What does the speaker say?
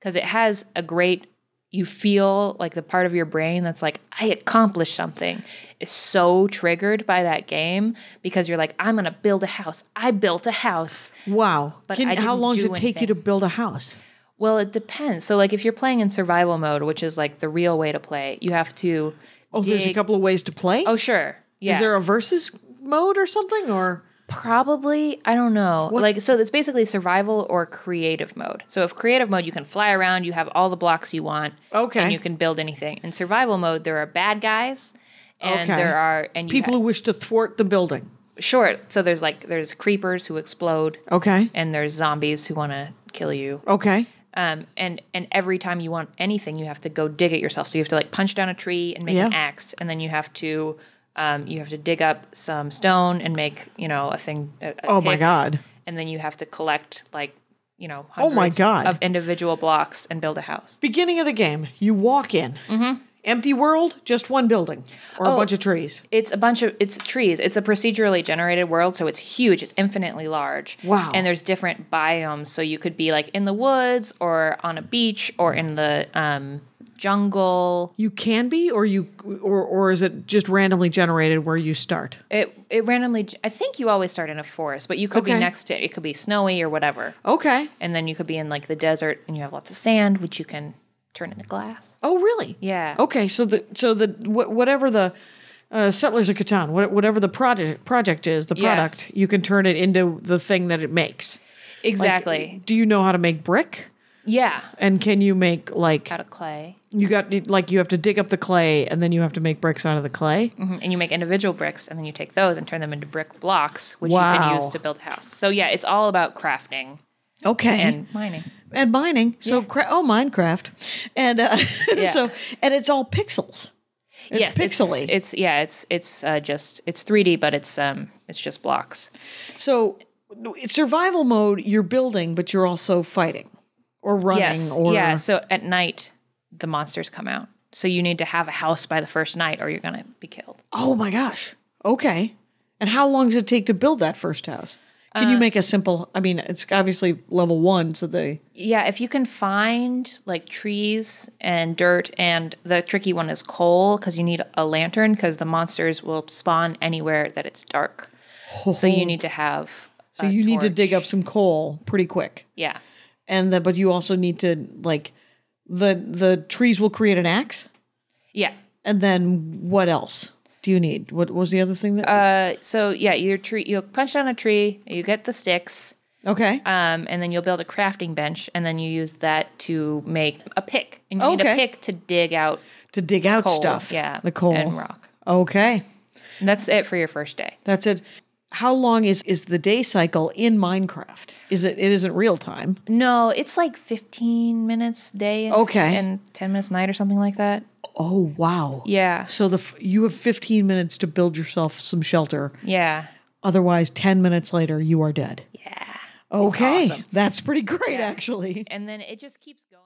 because it has a great, you feel like the part of your brain that's like, I accomplished something, is so triggered by that game because you're like, I'm going to build a house. I built a house. Wow. But How long does it take you to build a house? Well, it depends. So like if you're playing in survival mode, which is like the real way to play, you have to There's a couple of ways to play? Oh, sure. Yeah. Is there a versus mode or something, or? Probably. I don't know. So it's basically survival or creative mode. So if creative mode, you can fly around, you have all the blocks you want. Okay. And you can build anything. In survival mode, there are bad guys and there are people who wish to thwart the building. Sure. So there's creepers who explode. Okay. And there's zombies who want to kill you. Okay. And every time you want anything, you have to go dig it yourself. So you have to like punch down a tree and make an axe, and then you have to dig up some stone and make a thing. Oh my God! And then you have to collect hundreds oh my God. of individual blocks and build a house. Beginning of the game, you walk in. Mm-hmm. Empty world, just one building or a bunch of trees. It's trees. It's a procedurally generated world, so it's huge. It's infinitely large. Wow. And there's different biomes, so you could be like in the woods or on a beach or in the jungle. You can be, or is it just randomly generated where you start? It randomly. I think you always start in a forest, but you could be next to it. It could be snowy or whatever. Okay. And then you could be in like the desert, and you have lots of sand, which you can turn into glass. Oh, really? Yeah. Okay, so whatever the Settlers of Catan, whatever the project is, the product, you can turn it into the thing that it makes. Exactly. Like, do you know how to make brick? Yeah. And can you make out of clay? You have to dig up the clay, and then you have to make bricks out of the clay. Mm-hmm. And you make individual bricks, and then you take those and turn them into brick blocks, which you can use to build a house. So yeah, it's all about crafting. Okay. And mining. So, Minecraft. And so, and it's all pixels. It's pixely. It's 3D, but it's just blocks. So, survival mode, you're building, but you're also fighting or running. Yes. So at night, the monsters come out. So you need to have a house by the first night, or you're going to be killed. Oh my gosh. Okay. And how long does it take to build that first house? Can you make a simple, it's obviously level 1, so if you can find like trees and dirt, and the tricky one is coal, because you need a lantern, because the monsters will spawn anywhere that it's dark. So you need to have So you need to dig up some coal pretty quick. Yeah. But you also need to, like, the trees will create an axe? Yeah. And then what else do you need? What was the other thing that? You'll punch down a tree, you get the sticks. Okay. And then you'll build a crafting bench, and then you use that to make a pick. And you need a pick to dig out coal, stuff. Yeah. The coal. And rock. Okay. And that's it for your first day. That's it. How long is the day cycle in Minecraft? It isn't real time? No, it's like 15 minutes day and 10 minutes night or something like that. Oh, wow. Yeah. So you have 15 minutes to build yourself some shelter. Yeah. Otherwise, 10 minutes later, you are dead. Yeah. Okay. Awesome. That's pretty great, actually. And then it just keeps going.